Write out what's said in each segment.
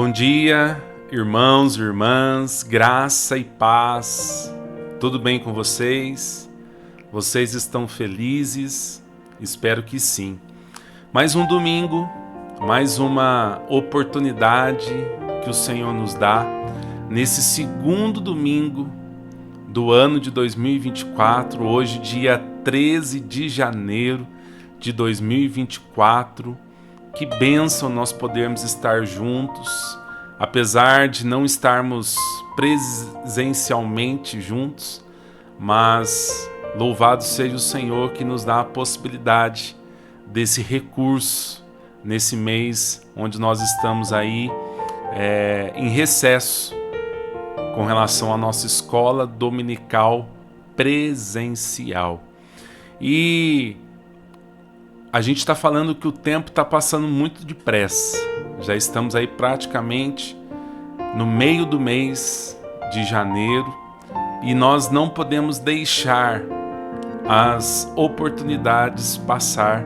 Bom dia, irmãos e irmãs, graça e paz. Tudo bem com vocês? Vocês estão felizes? Espero que sim. Mais um domingo, mais uma oportunidade que o Senhor nos dá nesse segundo domingo do ano de 2024, hoje dia 13 de janeiro de 2024. Que bênção nós podermos estar juntos, apesar de não estarmos presencialmente juntos, mas louvado seja o Senhor que nos dá a possibilidade desse recurso nesse mês onde nós estamos aí em recesso com relação à nossa escola dominical presencial. E a gente está falando que o tempo está passando muito depressa. Já estamos aí praticamente no meio do mês de janeiro e nós não podemos deixar as oportunidades passar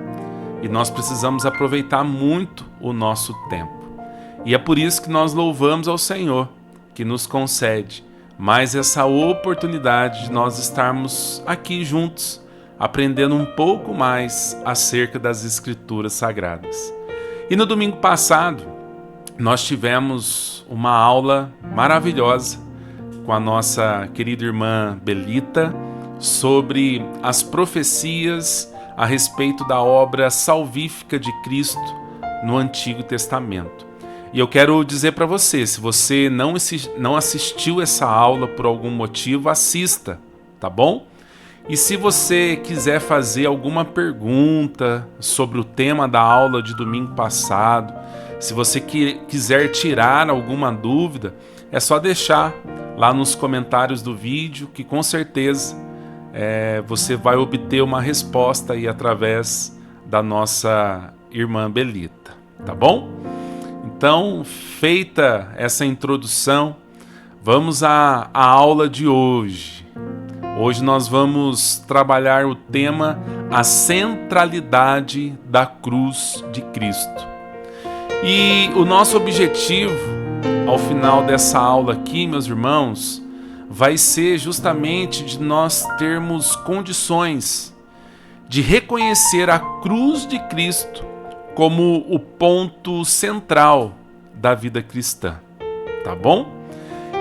e nós precisamos aproveitar muito o nosso tempo. E é por isso que nós louvamos ao Senhor, que nos concede mais essa oportunidade de nós estarmos aqui juntos, aprendendo um pouco mais acerca das Escrituras Sagradas. E no domingo passado, nós tivemos uma aula maravilhosa com a nossa querida irmã Belita sobre as profecias a respeito da obra salvífica de Cristo no Antigo Testamento. E eu quero dizer para você, se você não assistiu essa aula por algum motivo, assista, tá bom? E se você quiser fazer alguma pergunta sobre o tema da aula de domingo passado, se você quiser tirar alguma dúvida, é só deixar lá nos comentários do vídeo, que com certeza você vai obter uma resposta aí através da nossa irmã Belita, tá bom? Então, feita essa introdução, vamos à aula de hoje. Hoje nós vamos trabalhar o tema A Centralidade da Cruz de Cristo. E o nosso objetivo, ao final dessa aula aqui, meus irmãos, vai ser justamente de nós termos condições de reconhecer a cruz de Cristo como o ponto central da vida cristã, tá bom?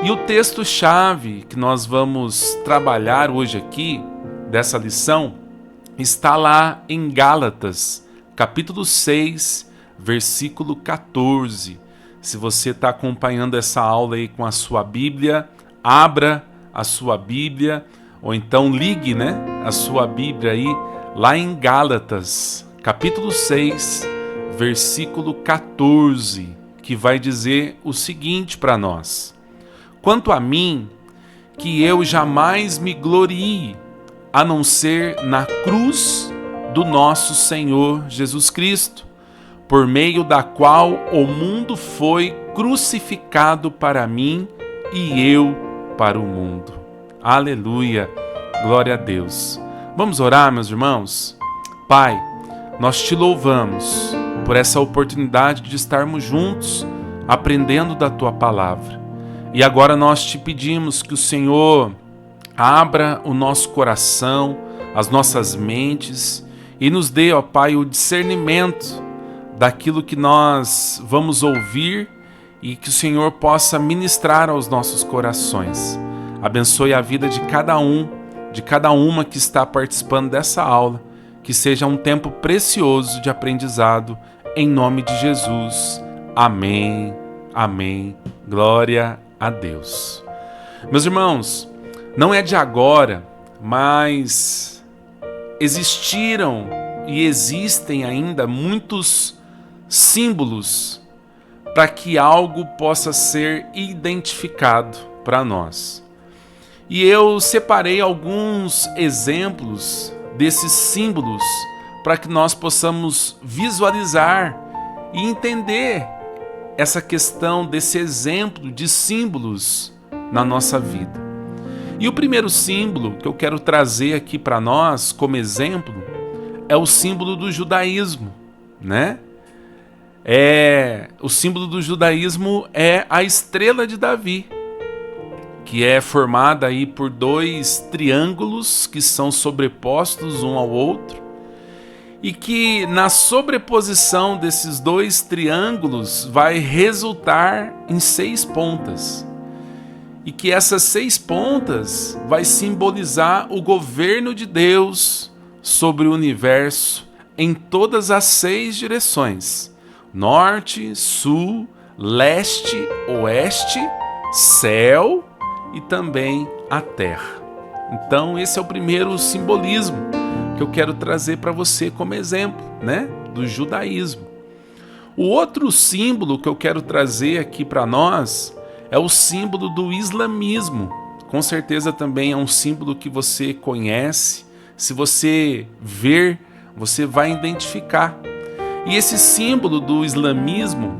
E o texto-chave que nós vamos trabalhar hoje aqui, dessa lição, está lá em Gálatas, capítulo 6, versículo 14. Se você está acompanhando essa aula aí com a sua Bíblia, abra a sua Bíblia, ou então ligue, a sua Bíblia aí, lá em Gálatas, capítulo 6, versículo 14, que vai dizer o seguinte para nós: Quanto a mim, que eu jamais me glorie, a não ser na cruz do nosso Senhor Jesus Cristo, por meio da qual o mundo foi crucificado para mim e eu para o mundo. Aleluia, glória a Deus. Vamos orar, meus irmãos? Pai, nós te louvamos por essa oportunidade de estarmos juntos, aprendendo da tua palavra. E agora nós te pedimos que o Senhor abra o nosso coração, as nossas mentes e nos dê, ó Pai, o discernimento daquilo que nós vamos ouvir e que o Senhor possa ministrar aos nossos corações. Abençoe a vida de cada um, de cada uma que está participando dessa aula, que seja um tempo precioso de aprendizado, em nome de Jesus. Amém, amém, glória a Deus. Meus irmãos, não é de agora, mas existiram e existem ainda muitos símbolos para que algo possa ser identificado para nós. E eu separei alguns exemplos desses símbolos para que nós possamos visualizar e entender essa questão desse exemplo de símbolos na nossa vida. E o primeiro símbolo que eu quero trazer aqui para nós como exemplo é o símbolo do judaísmo, O símbolo do judaísmo é a estrela de Davi, que é formada aí por 2 triângulos que são sobrepostos um ao outro, e que na sobreposição desses 2 triângulos vai resultar em 6 pontas. E que essas 6 pontas vai simbolizar o governo de Deus sobre o universo em todas as 6 direções: norte, sul, leste, oeste, céu e também a terra. Então esse é o primeiro simbolismo que eu quero trazer para você como exemplo, né, do judaísmo. O outro símbolo que eu quero trazer aqui para nós é o símbolo do islamismo. Com certeza também é um símbolo que você conhece. Se você ver, você vai identificar. E esse símbolo do islamismo,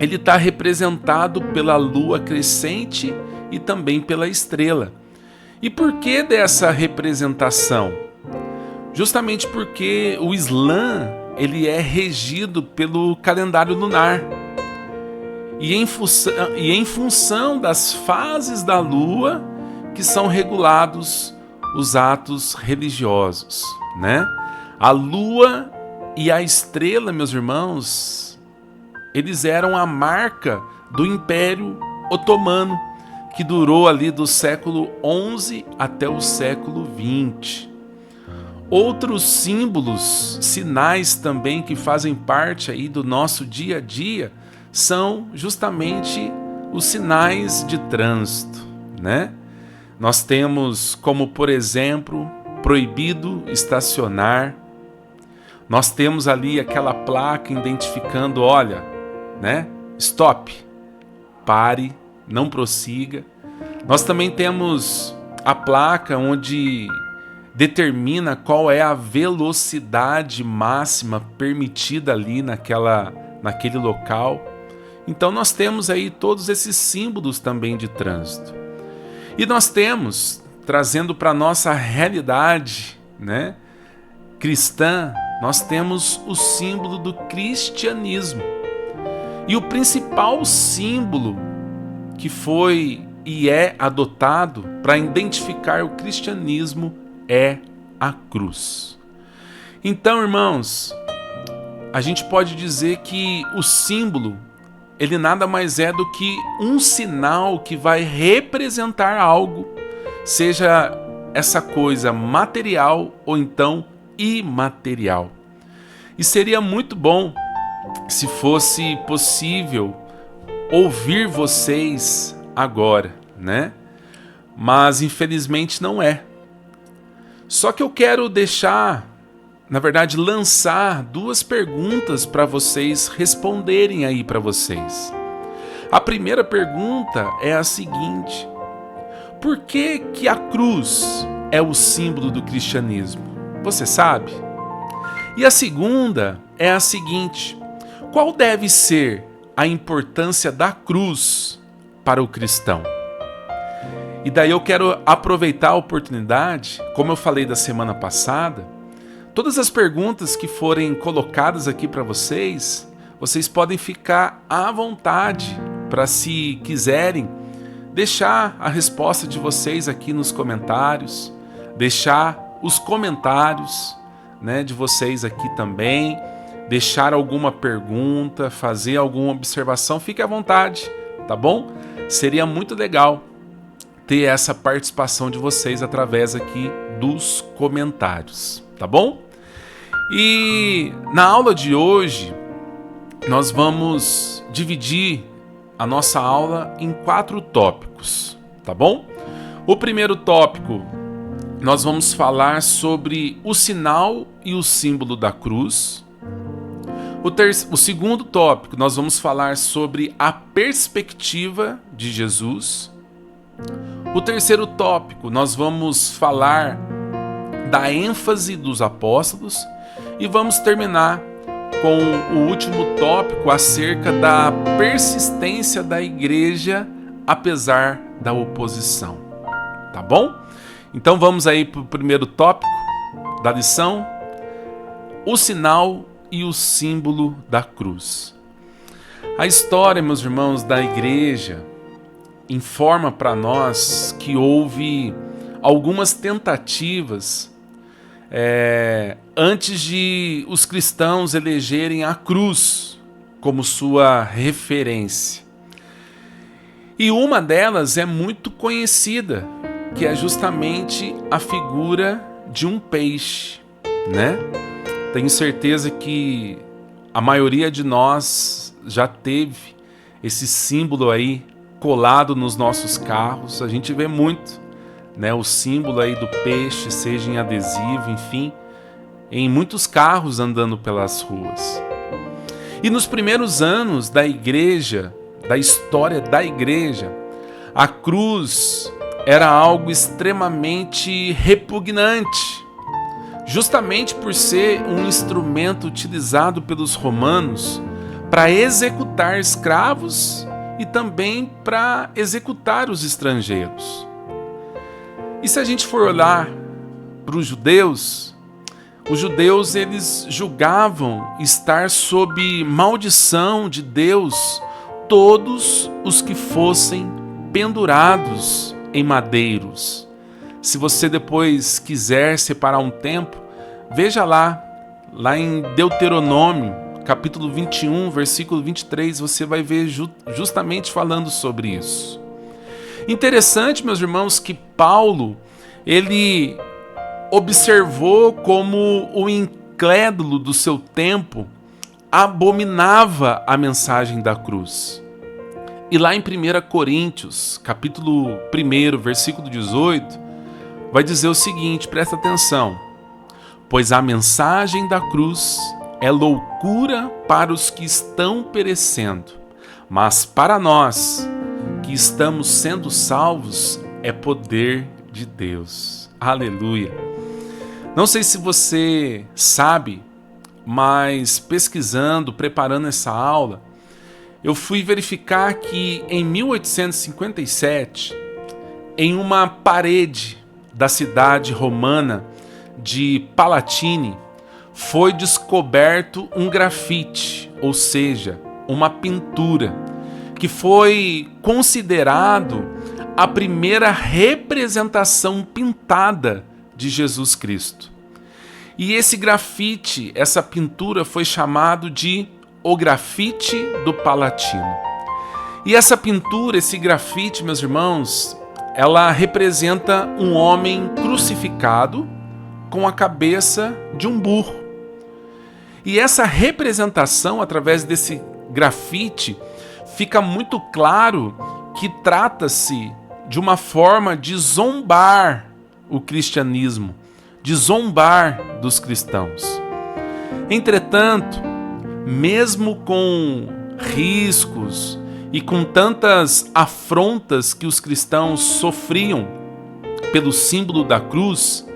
ele está representado pela lua crescente e também pela estrela. E por que dessa representação? Justamente porque o Islã, ele é regido pelo calendário lunar. E em função das fases da lua que são regulados os atos religiosos, né? A lua e a estrela, meus irmãos, eles eram a marca do Império Otomano, que durou ali do século XI até o século XX. Outros símbolos, sinais também que fazem parte aí do nosso dia a dia, são justamente os sinais de trânsito, né? Nós temos como, por exemplo, proibido estacionar. Nós temos ali aquela placa identificando, olha, né? Stop, pare, não prossiga. Nós também temos a placa onde determina qual é a velocidade máxima permitida ali naquele local. Então nós temos aí todos esses símbolos também de trânsito. E nós temos, trazendo para a nossa realidade, né, cristã, nós temos o símbolo do cristianismo. E o principal símbolo que foi e é adotado para identificar o cristianismo é a cruz. Então, irmãos, a gente pode dizer que o símbolo, ele nada mais é do que um sinal que vai representar algo, seja essa coisa material ou então imaterial. E seria muito bom se fosse possível ouvir vocês agora, né? Mas infelizmente não é. Só que eu quero deixar, na verdade, lançar 2 perguntas para vocês responderem aí para vocês. A primeira pergunta é a seguinte: por que a cruz é o símbolo do cristianismo? Você sabe? E a segunda é a seguinte: qual deve ser a importância da cruz para o cristão? E daí eu quero aproveitar a oportunidade, como eu falei da semana passada, todas as perguntas que forem colocadas aqui para vocês, vocês podem ficar à vontade para, se quiserem, deixar a resposta de vocês aqui nos comentários, deixar os comentários, né, de vocês aqui também, deixar alguma pergunta, fazer alguma observação, fique à vontade, tá bom? Seria muito legal ter essa participação de vocês através aqui dos comentários, tá bom? E na aula de hoje, nós vamos dividir a nossa aula em 4 tópicos, tá bom? O primeiro tópico, nós vamos falar sobre o sinal e o símbolo da cruz. O segundo tópico, nós vamos falar sobre a perspectiva de Jesus. O terceiro tópico, nós vamos falar da ênfase dos apóstolos e vamos terminar com o último tópico acerca da persistência da igreja apesar da oposição. Tá bom? Então vamos aí para o primeiro tópico da lição: o sinal e o símbolo da cruz. A história, meus irmãos, da igreja informa para nós que houve algumas tentativas antes de os cristãos elegerem a cruz como sua referência. E uma delas é muito conhecida, que é justamente a figura de um peixe, né? Tenho certeza que a maioria de nós já teve esse símbolo aí colado nos nossos carros. A gente vê muito, né, o símbolo aí do peixe, seja em adesivo, enfim, em muitos carros andando pelas ruas. E nos primeiros anos da igreja, da história da igreja, a cruz era algo extremamente repugnante, justamente por ser um instrumento utilizado pelos romanos para executar escravos e também para executar os estrangeiros. E se a gente for olhar para os judeus eles julgavam estar sob maldição de Deus todos os que fossem pendurados em madeiros. Se você depois quiser separar um tempo, veja lá em Deuteronômio, capítulo 21, versículo 23, você vai ver justamente falando sobre isso. Interessante, meus irmãos, que Paulo, ele observou como o incrédulo do seu tempo abominava a mensagem da cruz. E lá em 1 Coríntios, capítulo 1, versículo 18, vai dizer o seguinte, presta atenção: pois a mensagem da cruz é loucura para os que estão perecendo, mas para nós que estamos sendo salvos é poder de Deus. Aleluia! Não sei se você sabe, mas pesquisando, preparando essa aula, eu fui verificar que em 1857, em uma parede da cidade romana de Palatine, foi descoberto um grafite, ou seja, uma pintura, que foi considerado a primeira representação pintada de Jesus Cristo. E esse grafite, essa pintura, foi chamado de o grafite do Palatino. E essa pintura, esse grafite, meus irmãos, ela representa um homem crucificado com a cabeça de um burro. E essa representação, através desse grafite, fica muito claro que trata-se de uma forma de zombar o cristianismo, de zombar dos cristãos. Entretanto, mesmo com riscos e com tantas afrontas que os cristãos sofriam pelo símbolo da cruz,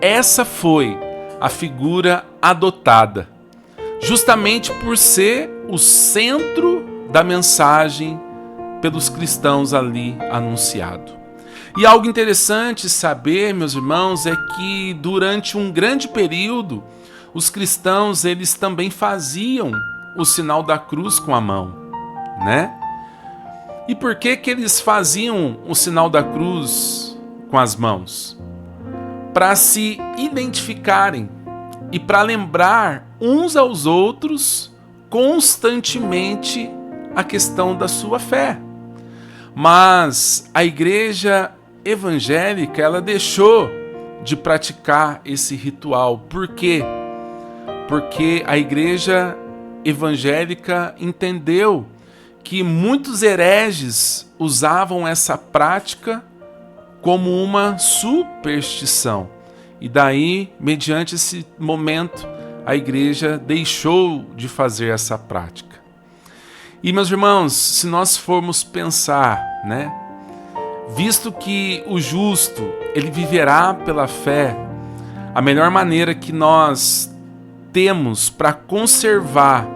essa foi a figura adotada, justamente por ser o centro da mensagem pelos cristãos ali anunciado. E algo interessante saber, meus irmãos, é que durante um grande período, os cristãos eles também faziam o sinal da cruz com a mão, né? E por que eles faziam o sinal da cruz com as mãos? Para se identificarem e para lembrar uns aos outros constantemente a questão da sua fé. Mas a igreja evangélica, ela deixou de praticar esse ritual. Por quê? Porque a igreja evangélica entendeu que muitos hereges usavam essa prática como uma superstição. E daí, mediante esse momento, a igreja deixou de fazer essa prática. E, meus irmãos, se nós formos pensar, né? Visto que o justo, ele viverá pela fé, a melhor maneira que nós temos para conservar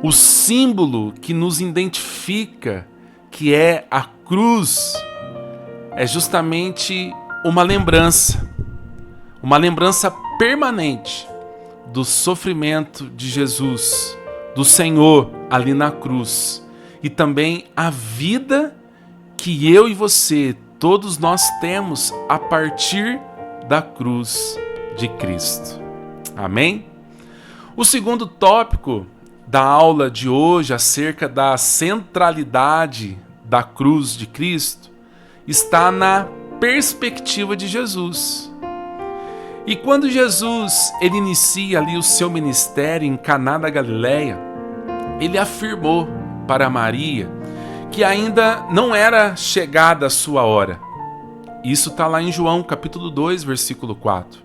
o símbolo que nos identifica, que é a cruz, é justamente uma lembrança permanente do sofrimento de Jesus, do Senhor ali na cruz, e também a vida que eu e você, todos nós temos a partir da cruz de Cristo. Amém? O segundo tópico da aula de hoje acerca da centralidade da cruz de Cristo está na perspectiva de Jesus. E quando Jesus ele inicia ali o seu ministério em Caná da Galileia, ele afirmou para Maria que ainda não era chegada a sua hora. Isso está lá em João capítulo 2, versículo 4.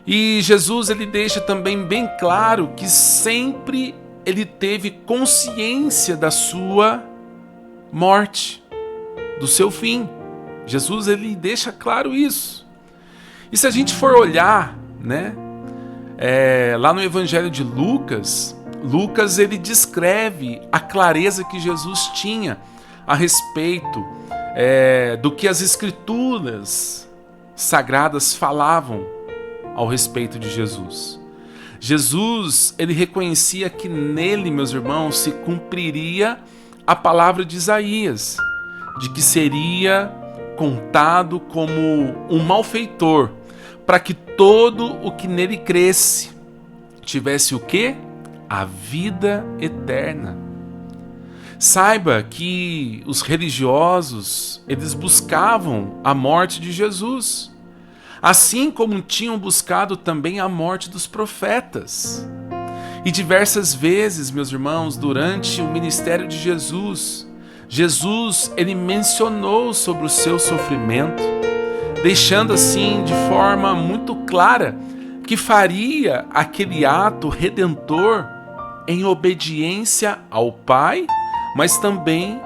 E Jesus ele deixa também bem claro que sempre ele teve consciência da sua morte, do seu fim. Jesus ele deixa claro isso. E se a gente for olhar, lá no Evangelho de Lucas, Lucas ele descreve a clareza que Jesus tinha a respeito do que as Escrituras sagradas falavam ao respeito de Jesus. Jesus, ele reconhecia que nele, meus irmãos, se cumpriria a palavra de Isaías, de que seria contado como um malfeitor, para que todo o que nele cresce tivesse o quê? A vida eterna. Saiba que os religiosos, eles buscavam a morte de Jesus, assim como tinham buscado também a morte dos profetas. E diversas vezes, meus irmãos, durante o ministério de Jesus, ele mencionou sobre o seu sofrimento, deixando assim de forma muito clara que faria aquele ato redentor em obediência ao Pai, mas também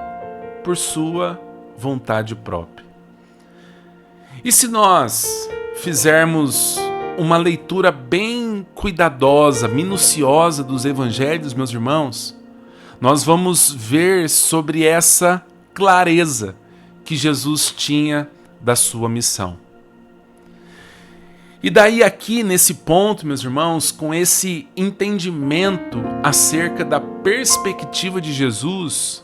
por sua vontade própria. E se nós fizermos uma leitura bem cuidadosa, minuciosa dos evangelhos, meus irmãos, nós vamos ver sobre essa clareza que Jesus tinha da sua missão. E daí aqui nesse ponto, meus irmãos, com esse entendimento acerca da perspectiva de Jesus,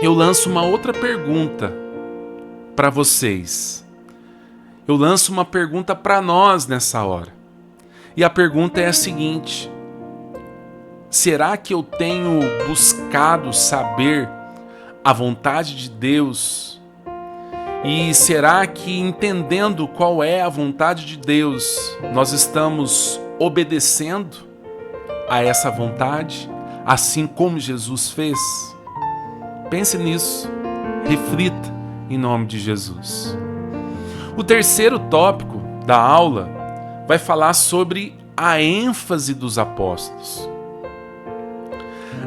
eu lanço uma outra pergunta para vocês. Eu lanço uma pergunta para nós nessa hora. E a pergunta é a seguinte: será que eu tenho buscado saber a vontade de Deus? E será que, entendendo qual é a vontade de Deus, nós estamos obedecendo a essa vontade, assim como Jesus fez? Pense nisso, reflita em nome de Jesus. O terceiro tópico da aula vai falar sobre a ênfase dos apóstolos.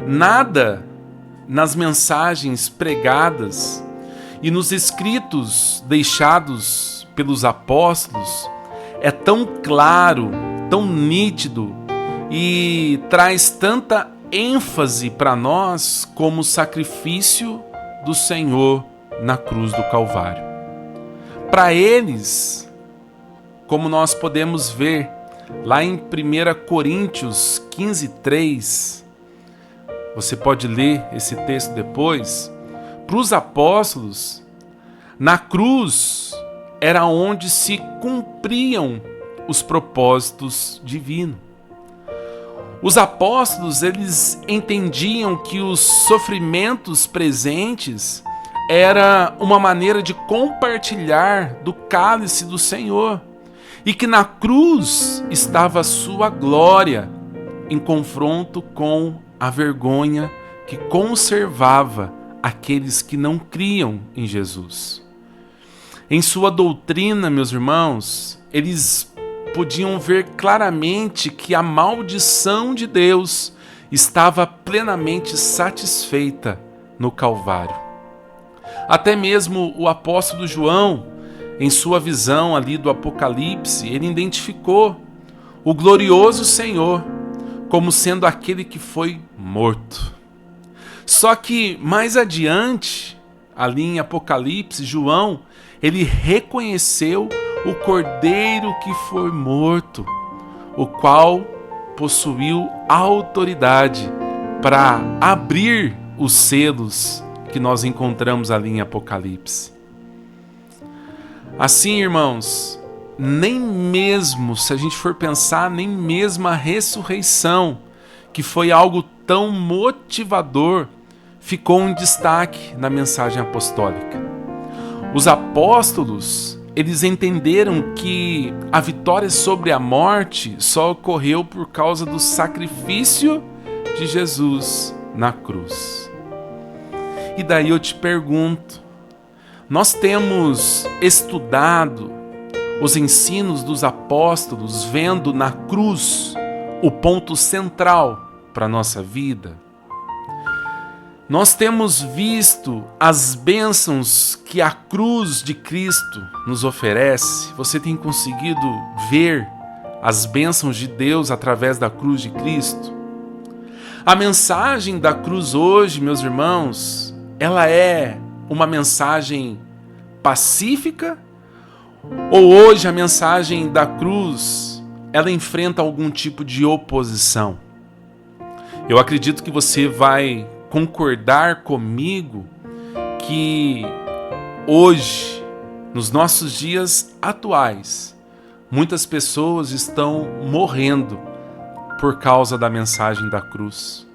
Nada nas mensagens pregadas e nos escritos deixados pelos apóstolos é tão claro, tão nítido e traz tanta ênfase para nós como o sacrifício do Senhor na cruz do Calvário. Para eles, como nós podemos ver lá em 1 Coríntios 15:3, você pode ler esse texto depois. Para os apóstolos, na cruz era onde se cumpriam os propósitos divinos. Os apóstolos, eles entendiam que os sofrimentos presentes era uma maneira de compartilhar do cálice do Senhor, e que na cruz estava a sua glória em confronto com a vergonha que conservava aqueles que não criam em Jesus. Em sua doutrina, meus irmãos, eles podiam ver claramente que a maldição de Deus estava plenamente satisfeita no Calvário. Até mesmo o apóstolo João, em sua visão ali do Apocalipse, ele identificou o glorioso Senhor como sendo aquele que foi morto. Só que mais adiante, ali em Apocalipse, João, ele reconheceu o Cordeiro que foi morto, o qual possuiu autoridade para abrir os selos que nós encontramos ali em Apocalipse. Assim, irmãos, nem mesmo, se a gente for pensar, nem mesmo a ressurreição, que foi algo tão motivador, ficou em destaque na mensagem apostólica. Os apóstolos, eles entenderam que a vitória sobre a morte só ocorreu por causa do sacrifício de Jesus na cruz. E daí eu te pergunto, nós temos estudado os ensinos dos apóstolos, vendo na cruz o ponto central para a nossa vida? Nós temos visto as bênçãos que a cruz de Cristo nos oferece? Você tem conseguido ver as bênçãos de Deus através da cruz de Cristo? A mensagem da cruz hoje, meus irmãos, ela é uma mensagem pacífica? Ou hoje a mensagem da cruz, ela enfrenta algum tipo de oposição? Eu acredito que você vai concordar comigo que hoje, nos nossos dias atuais, muitas pessoas estão morrendo por causa da mensagem da cruz.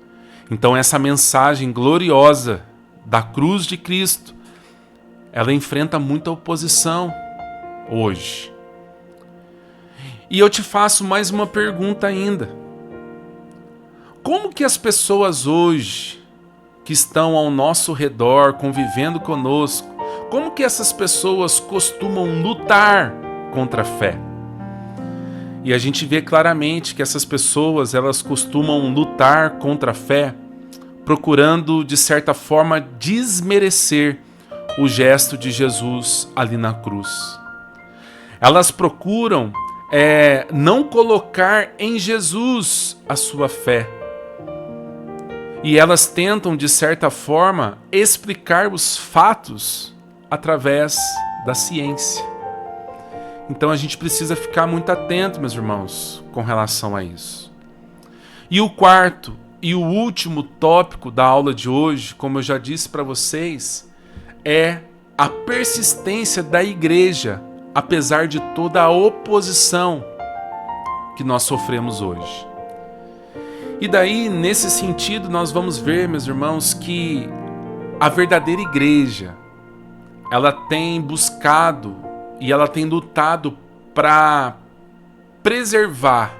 Então essa mensagem gloriosa da cruz de Cristo, ela enfrenta muita oposição hoje. E eu te faço mais uma pergunta ainda. Como que as pessoas hoje que estão ao nosso redor, convivendo conosco, como que essas pessoas costumam lutar contra a fé? E a gente vê claramente que essas pessoas, elas costumam lutar contra a fé, procurando, de certa forma, desmerecer o gesto de Jesus ali na cruz. Elas procuram não colocar em Jesus a sua fé. E elas tentam, de certa forma, explicar os fatos através da ciência. Então a gente precisa ficar muito atento, meus irmãos, com relação a isso. E o quarto e o último tópico da aula de hoje, como eu já disse para vocês, é a persistência da igreja, apesar de toda a oposição que nós sofremos hoje. E daí, nesse sentido, nós vamos ver, meus irmãos, que a verdadeira igreja, ela tem buscado e ela tem lutado para preservar.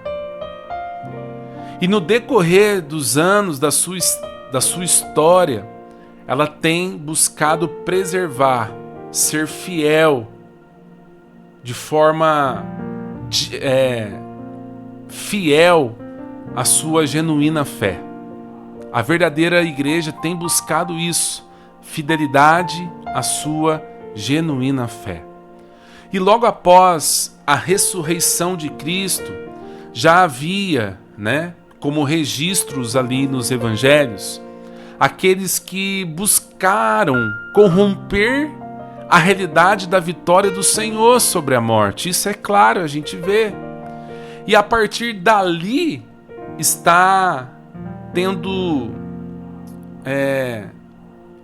E no decorrer dos anos da sua história, ela tem buscado preservar, ser fiel, de forma fiel à sua genuína fé. A verdadeira igreja tem buscado isso, fidelidade à sua genuína fé. E logo após a ressurreição de Cristo, já havia, como registros ali nos evangelhos, aqueles que buscaram corromper a realidade da vitória do Senhor sobre a morte. Isso é claro, a gente vê. E a partir dali está tendo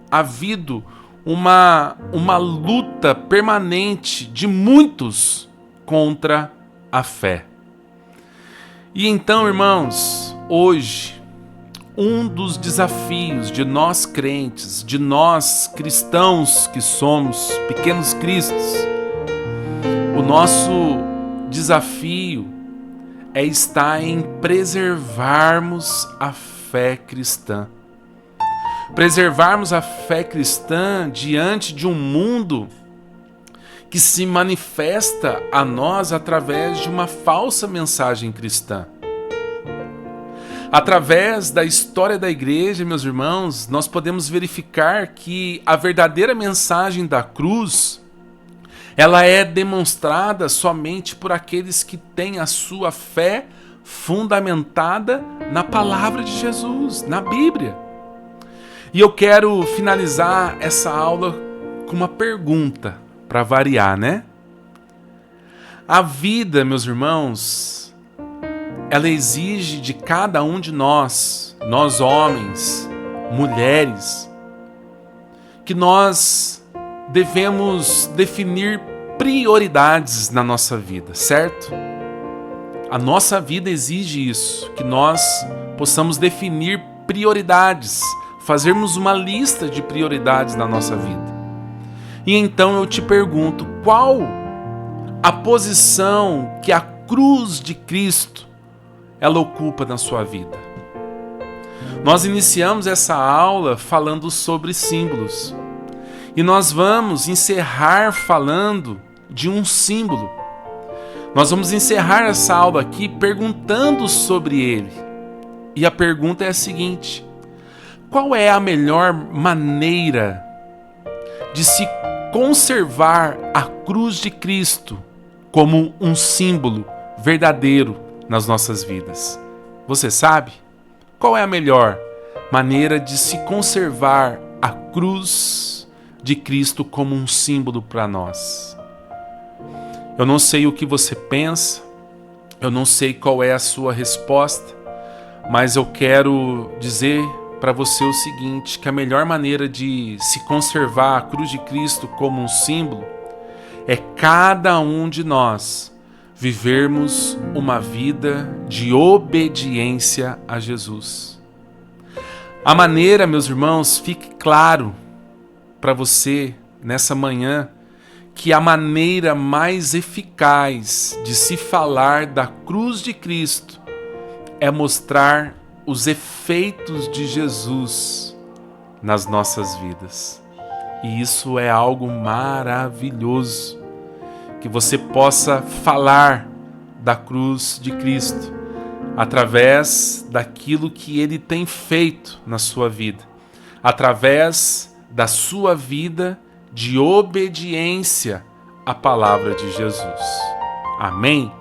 havido uma luta permanente de muitos contra a fé. E então, irmãos, hoje, um dos desafios de nós crentes, de nós cristãos que somos pequenos cristos, o nosso desafio é estar em preservarmos a fé cristã. Preservarmos a fé cristã diante de um mundo que se manifesta a nós através de uma falsa mensagem cristã. Através da história da igreja, meus irmãos, nós podemos verificar que a verdadeira mensagem da cruz, ela é demonstrada somente por aqueles que têm a sua fé fundamentada na palavra de Jesus, na Bíblia. E eu quero finalizar essa aula com uma pergunta, para variar, A vida, meus irmãos, ela exige de cada um de nós homens, mulheres, que nós devemos definir prioridades na nossa vida, certo? A nossa vida exige isso, que nós possamos definir prioridades, fazermos uma lista de prioridades na nossa vida. E então eu te pergunto, qual a posição que a cruz de Cristo ela ocupa na sua vida? Nós iniciamos essa aula falando sobre símbolos. E nós vamos encerrar falando de um símbolo. Nós vamos encerrar essa aula aqui perguntando sobre ele. E a pergunta é a seguinte: qual é a melhor maneira de se conservar a cruz de Cristo como um símbolo verdadeiro nas nossas vidas? Você sabe? Qual é a melhor maneira de se conservar a cruz de Cristo como um símbolo para nós? Eu não sei o que você pensa, eu não sei qual é a sua resposta, mas eu quero dizer para você o seguinte, que a melhor maneira de se conservar a cruz de Cristo como um símbolo é cada um de nós vivermos uma vida de obediência a Jesus. A maneira, meus irmãos, fique claro para você nessa manhã que a maneira mais eficaz de se falar da cruz de Cristo é mostrar os efeitos de Jesus nas nossas vidas. E isso é algo maravilhoso, que você possa falar da cruz de Cristo através daquilo que Ele tem feito na sua vida, através da sua vida de obediência à palavra de Jesus. Amém?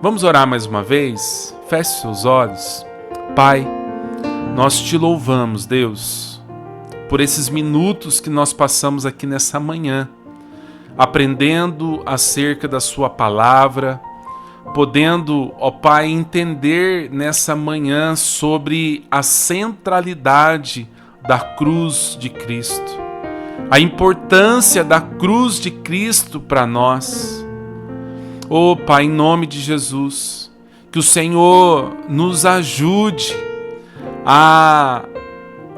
Vamos orar mais uma vez? Feche seus olhos. Pai, nós te louvamos, Deus, por esses minutos que nós passamos aqui nessa manhã, aprendendo acerca da sua palavra, podendo, ó Pai, entender nessa manhã sobre a centralidade da cruz de Cristo, a importância da cruz de Cristo para nós. Ó Pai, em nome de Jesus, que o Senhor nos ajude a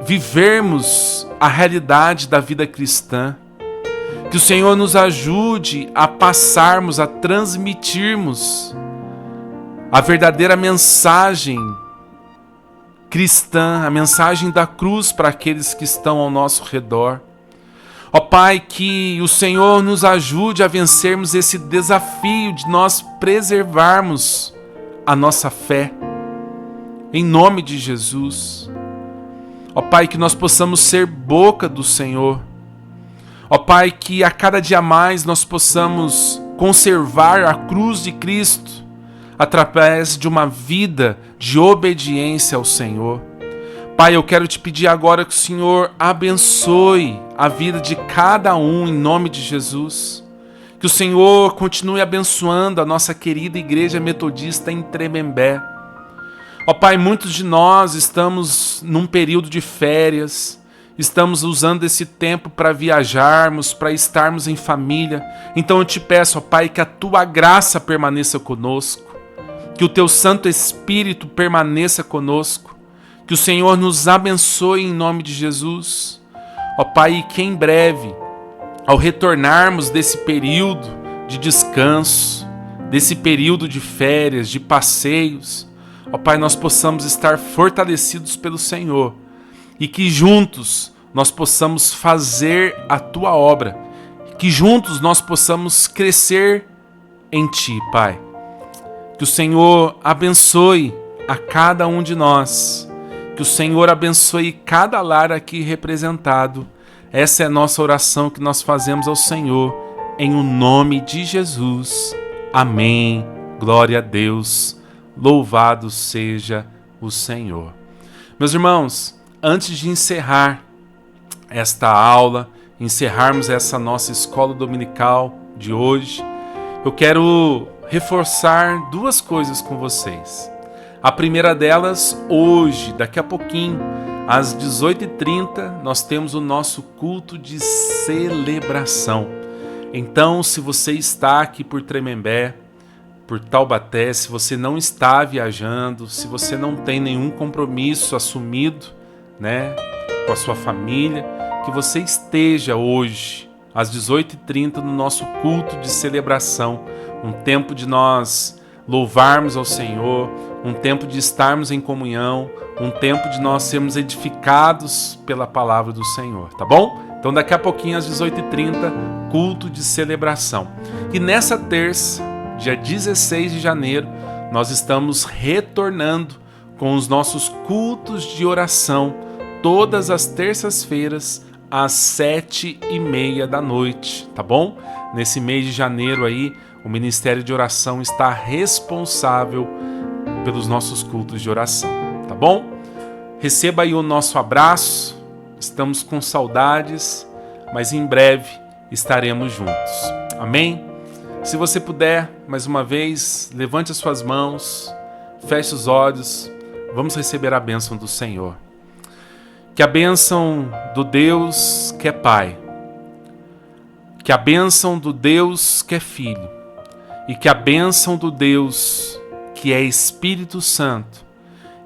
vivermos a realidade da vida cristã, que o Senhor nos ajude a passarmos, a transmitirmos a verdadeira mensagem cristã, a mensagem da cruz para aqueles que estão ao nosso redor. Ó Pai, que o Senhor nos ajude a vencermos esse desafio de nós preservarmos a nossa fé, em nome de Jesus. Ó Pai, que nós possamos ser boca do Senhor. Ó Pai, que a cada dia mais nós possamos conservar a cruz de Cristo através de uma vida de obediência ao Senhor. Pai, eu quero te pedir agora que o Senhor abençoe a vida de cada um em nome de Jesus. Que o Senhor continue abençoando a nossa querida Igreja Metodista em Tremembé. Ó Pai, muitos de nós estamos num período de férias, estamos usando esse tempo para viajarmos, para estarmos em família. Então eu te peço, ó Pai, que a Tua graça permaneça conosco, que o Teu Santo Espírito permaneça conosco, que o Senhor nos abençoe em nome de Jesus. Ó Pai, e que em breve, ao retornarmos desse período de descanso, desse período de férias, de passeios, ó Pai, nós possamos estar fortalecidos pelo Senhor e que juntos nós possamos fazer a Tua obra, que juntos nós possamos crescer em Ti, Pai. Que o Senhor abençoe a cada um de nós, que o Senhor abençoe cada lar aqui representado. Essa é a nossa oração que nós fazemos ao Senhor, em o nome de Jesus. Amém. Glória a Deus. Louvado seja o Senhor. Meus irmãos, antes de encerrar esta aula, encerrarmos essa nossa escola dominical de hoje, eu quero reforçar duas coisas com vocês. A primeira delas, hoje, daqui a pouquinho, às 18h30, nós temos o nosso culto de celebração. Então, se você está aqui por Tremembé, por Taubaté, se você não está viajando, se você não tem nenhum compromisso assumido, né, com a sua família, que você esteja hoje, às 18h30, no nosso culto de celebração, um tempo de nós louvarmos ao Senhor, um tempo de estarmos em comunhão, um tempo de nós sermos edificados pela palavra do Senhor, tá bom? Então daqui a pouquinho às 18h30, culto de celebração. E nessa terça, dia 16 de janeiro, nós estamos retornando com os nossos cultos de oração, todas as terças-feiras, às 7h30 da noite, tá bom? Nesse mês de janeiro aí, o Ministério de Oração está responsável pelos nossos cultos de oração, tá bom? Receba aí o nosso abraço, estamos com saudades, mas em breve estaremos juntos, amém? Se você puder, mais uma vez, levante as suas mãos, feche os olhos, vamos receber a bênção do Senhor. Que a bênção do Deus que é Pai, que a bênção do Deus que é Filho, e que a bênção do Deus que é Espírito Santo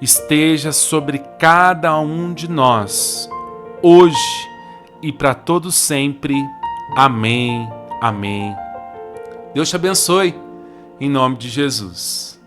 esteja sobre cada um de nós, hoje e para todos sempre. Amém, amém. Deus te abençoe, em nome de Jesus.